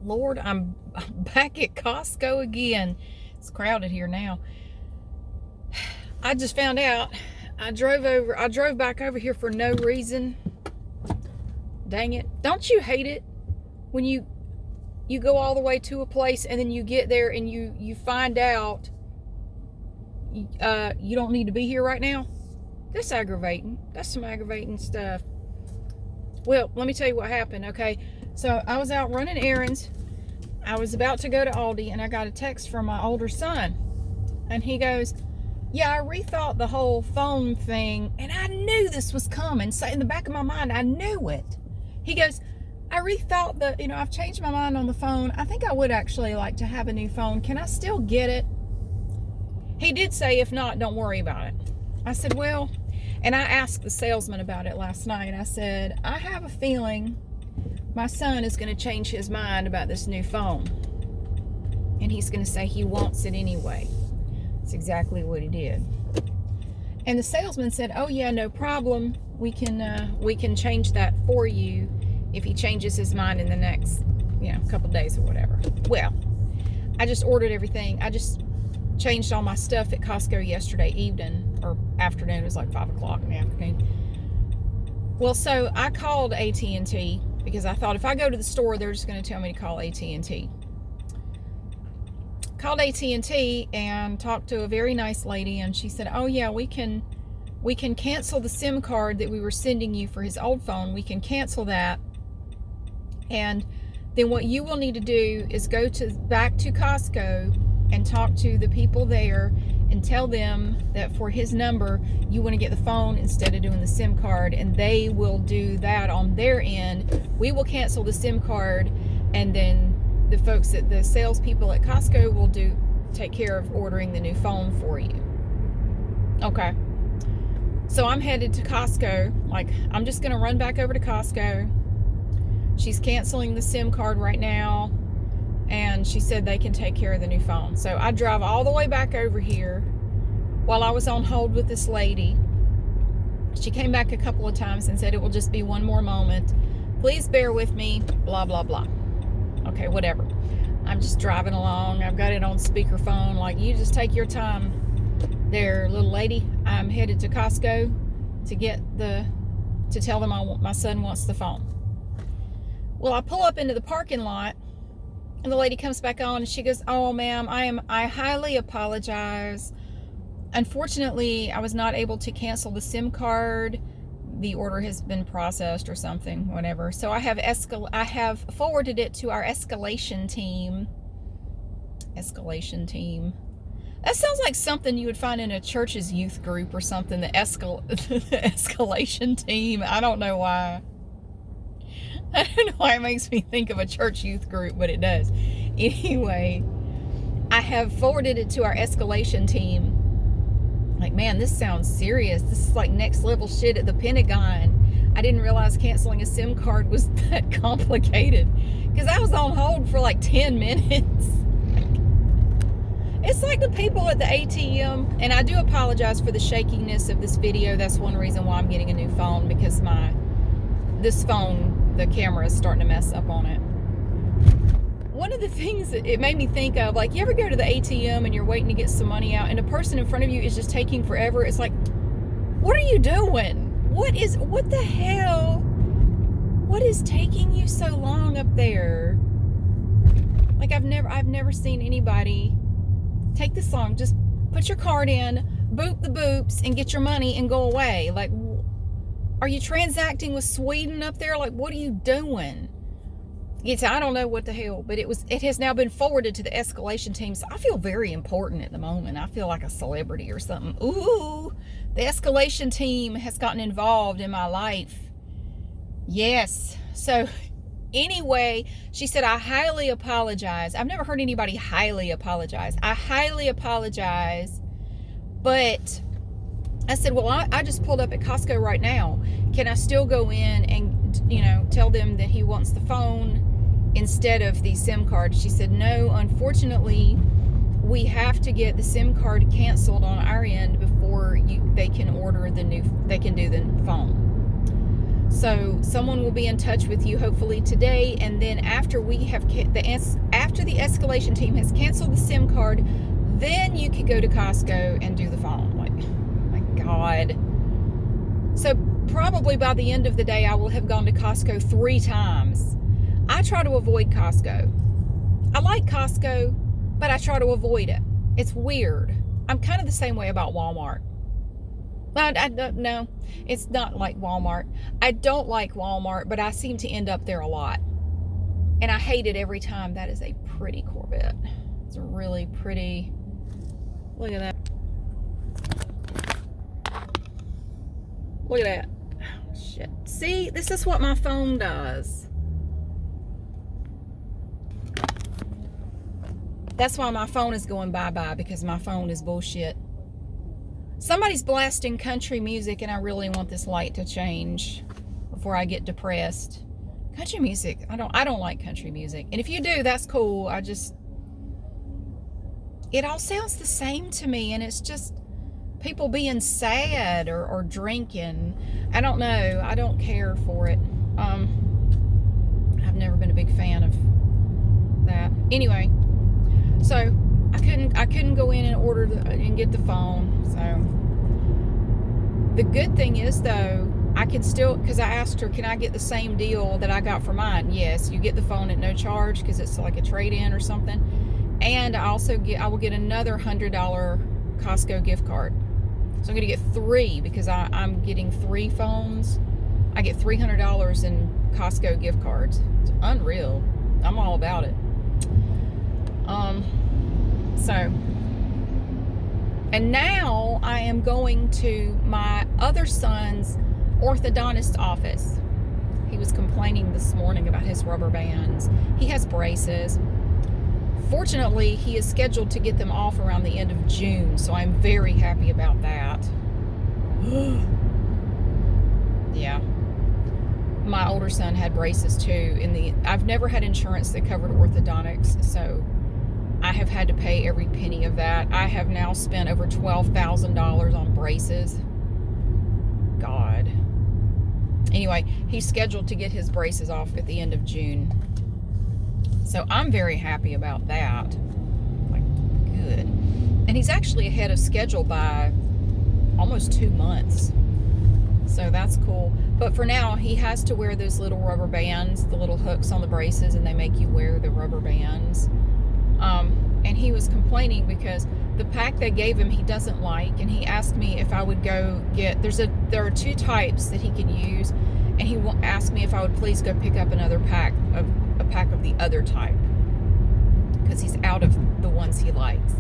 Lord, I'm back at Costco again. It's crowded here now. I just found out. I drove back over here for no reason. Dang it. Don't you hate it when you go all the way to a place and then you get there and you find out you don't need to be here right now? That's aggravating. That's some aggravating stuff. Well, let me tell you what happened, okay? So I was out running errands. I was about to go to Aldi, and I got a text from my older son. And he goes, yeah, I rethought the whole phone thing, and I knew this was coming. So in the back of my mind, I knew it. He goes, I rethought I've changed my mind on the phone. I think I would actually like to have a new phone. Can I still get it? He did say, if not, don't worry about it. I said, well, and I asked the salesman about it last night. I said, I have a feeling my son is going to change his mind about this new phone. And he's going to say he wants it anyway. That's exactly what he did. And the salesman said, oh yeah, no problem. We can change that for you if he changes his mind in the next, couple days or whatever. Well, I just ordered everything. I just changed all my stuff at Costco yesterday evening or afternoon. It was like 5 o'clock in the afternoon. Well, so I called AT&T because I thought if I go to the store, they're just going to tell me to call AT&T. Called AT&T and talked to a very nice lady, and she said, oh yeah, we can cancel the SIM card that we were sending you for his old phone. We can cancel that, and then what you will need to do is go back to Costco and talk to the people there and tell them that for his number, you want to get the phone instead of doing the SIM card, and they will do that on their end. We will cancel the SIM card, and then the folks at the salespeople at Costco will take care of ordering the new phone for you. Okay. So I'm headed to Costco. I'm just going to run back over to Costco. She's canceling the SIM card right now, and she said they can take care of the new phone. So I drive all the way back over here while I was on hold with this lady. She came back a couple of times and said it will just be one more moment. Please bear with me, blah, blah, blah. Okay, whatever. I'm just driving along. I've got it on speakerphone. You just take your time there, little lady. I'm headed to Costco to tell them my son wants the phone. Well, I pull up into the parking lot, and the lady comes back on, and she goes, oh, ma'am, I highly apologize. Unfortunately, I was not able to cancel the SIM card. The order has been processed or something, whatever. So I have forwarded it to our escalation team. Escalation team. That sounds like something you would find in a church's youth group or something. The escalation team. I don't know why. I don't know why it makes me think of a church youth group, but it does. Anyway, I have forwarded it to our escalation team. Man, this sounds serious. This is like next level shit at the Pentagon. I didn't realize canceling a SIM card was that complicated because I was on hold for 10 minutes. It's like the people at the ATM, and I do apologize for the shakiness of this video. That's one reason why I'm getting a new phone, because this phone, the camera is starting to mess up on it. One of the things that it made me think of, you ever go to the ATM and you're waiting to get some money out, and a person in front of you is just taking forever? It's like, what are you doing? What the hell? What is taking you so long up there? I've never seen anybody take this long. Just put your card in, boop the boops, and get your money and go away. Are you transacting with Sweden up there? What are you doing? I don't know what the hell, but it has now been forwarded to the escalation team. So I feel very important at the moment. I feel like a celebrity or something. Ooh, the escalation team has gotten involved in my life. Yes. So anyway, she said, I highly apologize. I've never heard anybody highly apologize. I highly apologize. But I said, well, I just pulled up at Costco right now. Can I still go in and, tell them that he wants the phone instead of the SIM card? She said, no, unfortunately, we have to get the SIM card canceled on our end before they can do the phone. So someone will be in touch with you hopefully today, and then after after the escalation team has canceled the SIM card, then you could go to Costco and do the phone. Like, my God. So probably by the end of the day, I will have gone to Costco 3 times. I try to avoid Costco. I like Costco, but I try to avoid it. It's weird. I'm kind of the same way about Walmart. No, it's not like Walmart. I don't like Walmart, but I seem to end up there a lot. And I hate it every time. That is a pretty Corvette. It's a really pretty. Look at that. Look at that. Oh, shit. See, this is what my phone does. That's why my phone is going bye-bye, because my phone is bullshit. Somebody's blasting country music, and I really want this light to change before I get depressed. Country music, I don't like country music. And if you do, that's cool. It all sounds the same to me, and it's just people being sad or drinking. I don't know. I don't care for it. I've never been a big fan of that. Anyway, so I couldn't go in and order and get the phone. So the good thing is, though, I can still, because I asked her, can I get the same deal that I got for mine? Yes, you get the phone at no charge because it's like a trade-in or something. And I will get another $100 Costco gift card. So I'm going to get 3 because I'm getting 3 phones. I get $300 in Costco gift cards. It's unreal. I'm all about it. And now I am going to my other son's orthodontist office. He was complaining this morning about his rubber bands. He has braces. Fortunately, he is scheduled to get them off around the end of June, so I'm very happy about that. Yeah. My older son had braces too. I've never had insurance that covered orthodontics, so I have had to pay every penny of that. I have now spent over $12,000 on braces. God. Anyway, he's scheduled to get his braces off at the end of June. So I'm very happy about that. Like, good. And he's actually ahead of schedule by almost 2 months. So that's cool. But for now, he has to wear those little rubber bands, the little hooks on the braces, and they make you wear the rubber bands. And he was complaining because the pack they gave him he doesn't like, and he asked me if I would go get, there are 2 types that he can use, and he asked me if I would please go pick up another pack of the other type, because he's out of the ones he likes,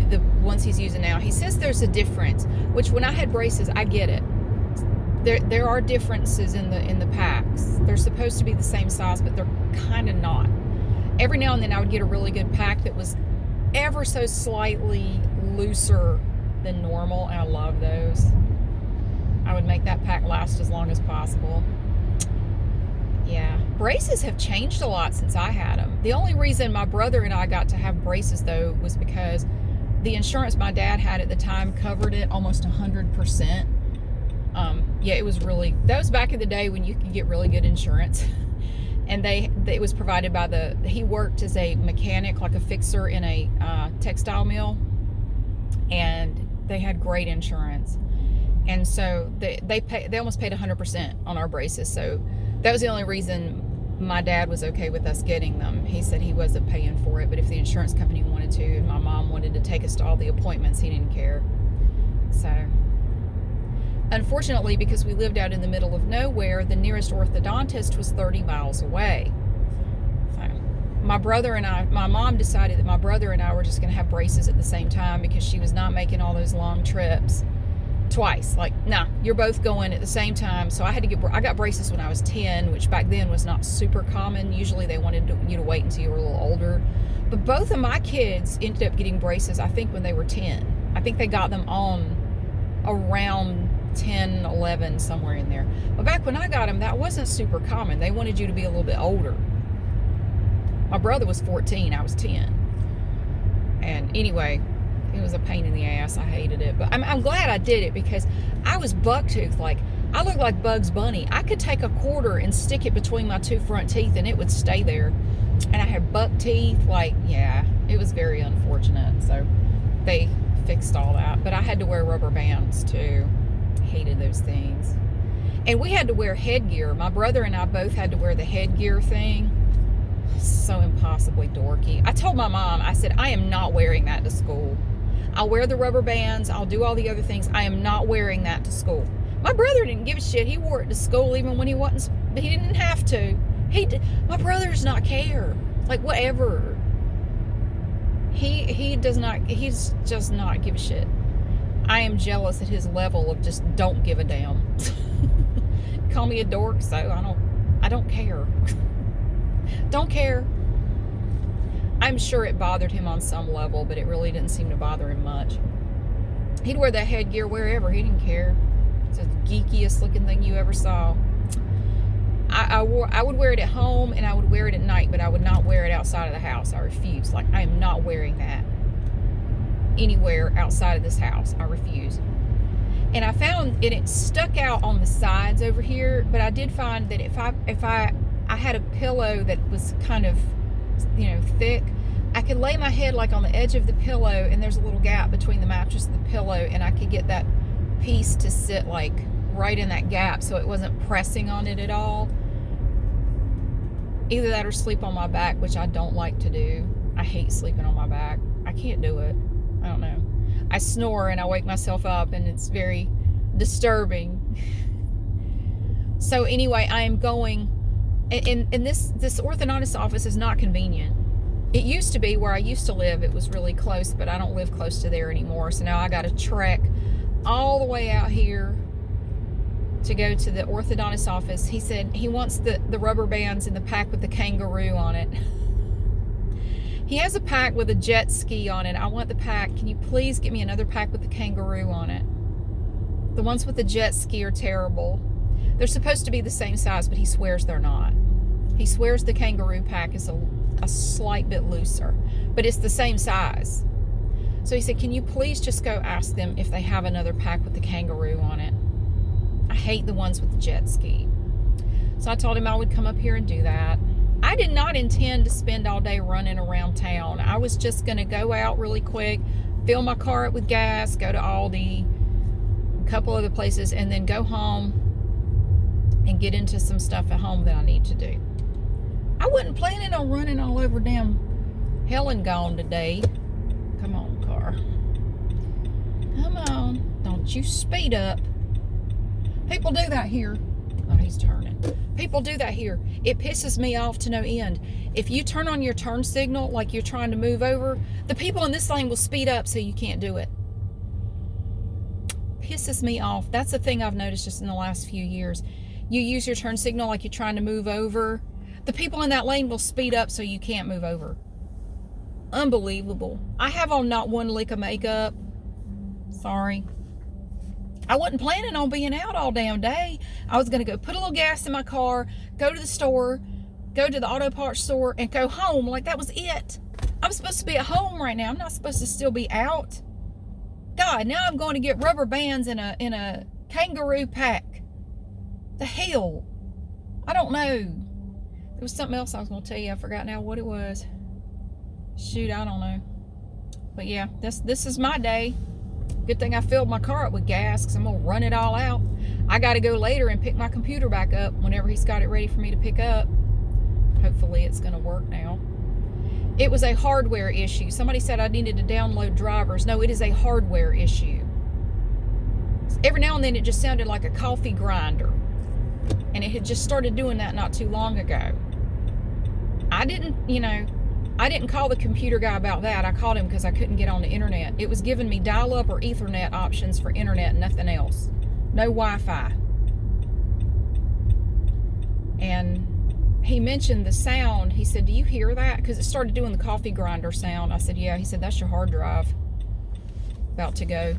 the ones he's using now. He says there's a difference, which when I had braces, I get it. There are differences in the packs. They're supposed to be the same size, but they're kind of not. Every now and then I would get a really good pack that was ever so slightly looser than normal, and I love those. I would make that pack last as long as possible. Yeah, braces have changed a lot since I had them. The only reason my brother and I got to have braces, though, was because the insurance my dad had at the time covered it almost 100%. Yeah, it was really, that was back in the day when you could get really good insurance. And it was provided by he worked as a mechanic, like a fixer in a textile mill, and they had great insurance. And so they almost paid 100% on our braces. So that was the only reason my dad was okay with us getting them. He said he wasn't paying for it, but if the insurance company wanted to, and my mom wanted to take us to all the appointments, he didn't care. So unfortunately, because we lived out in the middle of nowhere, the nearest orthodontist was 30 miles away. So my mom decided that my brother and I were just going to have braces at the same time, because she was not making all those long trips twice. Like, nah, you're both going at the same time. So I got braces when I was 10, which back then was not super common. Usually they wanted you to wait until you were a little older. But both of my kids ended up getting braces, I think, when they were 10. I think they got them on around 10, 11, somewhere in there. But back when I got them, that wasn't super common. They wanted you to be a little bit older. My brother was 14, I was 10. And anyway, it was a pain in the ass. I hated it. But I'm glad I did it, because I was bucktooth. Like, I look like Bugs Bunny. I could take a quarter and stick it between my 2 front teeth and it would stay there. And I had buck teeth. Like, yeah, it was very unfortunate. So they fixed all that. But I had to wear rubber bands too. Hated those things. And we had to wear headgear. My brother and I both had to wear the headgear thing. So impossibly dorky. I told my mom, I said, I am not wearing that to school. I'll wear the rubber bands. I'll do all the other things. I am not wearing that to school. My brother didn't give a shit. He wore it to school even when he didn't have to. My brother does not care. Like, whatever. He does not give a shit. I am jealous at his level of just don't give a damn. Call me a dork, so I don't care. Don't care. I'm sure it bothered him on some level, but it really didn't seem to bother him much. He'd wear that headgear wherever. He didn't care. It's the geekiest looking thing you ever saw. I would wear it at home and I would wear it at night, but I would not wear it outside of the house. I refuse. Like, I am not wearing that anywhere outside of this house. I refuse. And I found it stuck out on the sides over here, but I did find that if I had a pillow that was kind of, thick, I could lay my head like on the edge of the pillow, and there's a little gap between the mattress and the pillow, and I could get that piece to sit like right in that gap so it wasn't pressing on it at all. Either that or sleep on my back, which I don't like to do. I hate sleeping on my back. I can't do it. I don't know. I snore and I wake myself up, and it's very disturbing. So anyway, I am going, and this orthodontist office is not convenient. It used to be where I used to live. It was really close, but I don't live close to there anymore. So now I got to trek all the way out here to go to the orthodontist office. He said he wants the rubber bands in the pack with the kangaroo on it. He has a pack with a jet ski on it. I want the pack. Can you please get me another pack with the kangaroo on it? The ones with the jet ski are terrible. They're supposed to be the same size, but he swears they're not. He swears the kangaroo pack is a slight bit looser, but it's the same size. So he said, can you please just go ask them if they have another pack with the kangaroo on it? I hate the ones with the jet ski. So I told him I would come up here and do that. I did not intend to spend all day running around town. I was just going to go out really quick, fill my car up with gas, go to Aldi, a couple other places, and then go home and get into some stuff at home that I need to do. I wasn't planning on running all over damn Helen Gone today. Come on, car. Come on. Don't you speed up. People do that here. Oh, he's turning. People do that here. It pisses me off to no end. If you turn on your turn signal like you're trying to move over, the people in this lane will speed up so you can't do it. Pisses me off. That's the thing I've noticed just in the last few years. You use your turn signal like you're trying to move over. The people in that lane will speed up so you can't move over. Unbelievable. I have on not one lick of makeup. Sorry. I wasn't planning on being out all damn day. I was going to go put a little gas in my car, go to the store, go to the auto parts store, and go home. Like, that was it. I'm supposed to be at home right now. I'm not supposed to still be out. God, now I'm going to get rubber bands in a kangaroo pack. The hell? I don't know. There was something else I was going to tell you. I forgot now what it was. Shoot, I don't know. But yeah, this is my day. Good thing I filled my car up with gas, because I'm going to run it all out. I got to go later and pick my computer back up whenever he's got it ready for me to pick up. Hopefully it's going to work now. It was a hardware issue. Somebody said I needed to download drivers. No, it is a hardware issue. Every now and then it just sounded like a coffee grinder. And it had just started doing that not too long ago. I didn't call the computer guy about that. I called him because I couldn't get on the internet. It was giving me dial-up or Ethernet options for internet, nothing else. No Wi-Fi. And he mentioned the sound. He said, do you hear that? Because it started doing the coffee grinder sound. I said, yeah. He said, that's your hard drive. About to go.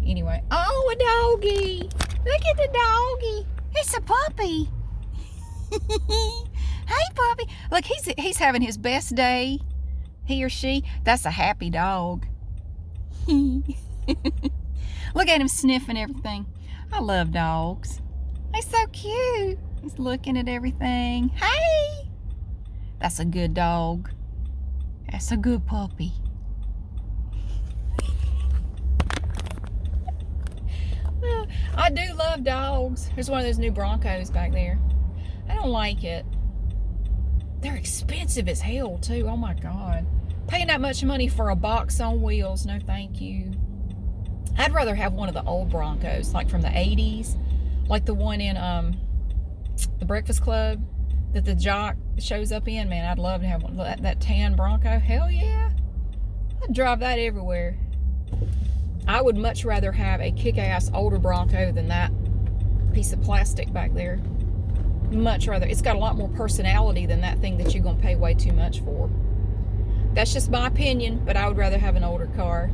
Anyway. Oh, a doggy. Look at the doggy. It's a puppy. Hey, puppy. Look, he's having his best day. He or she. That's a happy dog. Look at him sniffing everything. I love dogs. They're so cute. He's looking at everything. Hey! That's a good dog. That's a good puppy. I do love dogs. There's one of those new Broncos back there. I don't like it. They're expensive as hell, too. Oh, my God. Paying that much money for a box on wheels, no thank you. I'd rather have one of the old Broncos, like from the 80s. Like the one in the Breakfast Club that the jock shows up in. Man, I'd love to have one. That tan Bronco. Hell yeah. I'd drive that everywhere. I would much rather have a kick-ass older Bronco than that piece of plastic back there. Much rather. It's got a lot more personality than that thing that you're going to pay way too much for. That's just my opinion, but I would rather have an older car.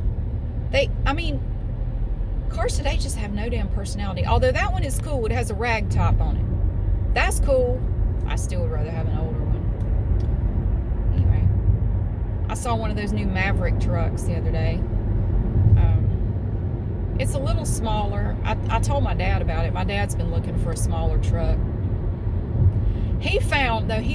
Cars today just have no damn personality. Although that one is cool. It has a rag top on it. That's cool. I still would rather have an older one. Anyway, I saw one of those new Maverick trucks the other day. It's a little smaller. I told my dad about it. My dad's been looking for a smaller truck. He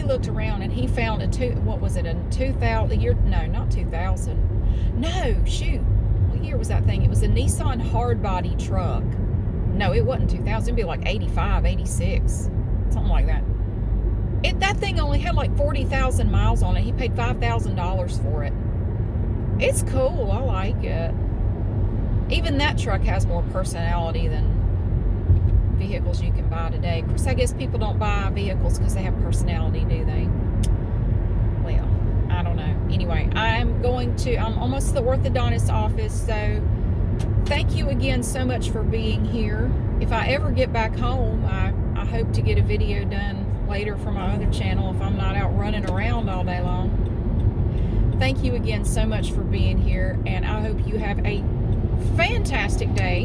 looked around and he found a 2000 year? No, not 2000. No, shoot. What year was that thing? It was a Nissan hardbody truck. No, it wasn't 2000. It'd be like 85, 86, something like that. That thing only had like 40,000 miles on it. He paid $5,000 for it. It's cool. I like it. Even that truck has more personality than vehicles you can buy today. Of course, I guess people don't buy vehicles because they have personality, do they? Well, I don't know. Anyway, I'm almost to the orthodontist office, so thank you again so much for being here. If I ever get back home, I hope to get a video done later for my other channel if I'm not out running around all day long. Thank you again so much for being here, and I hope you have a fantastic day,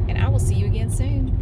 and I will see you again soon.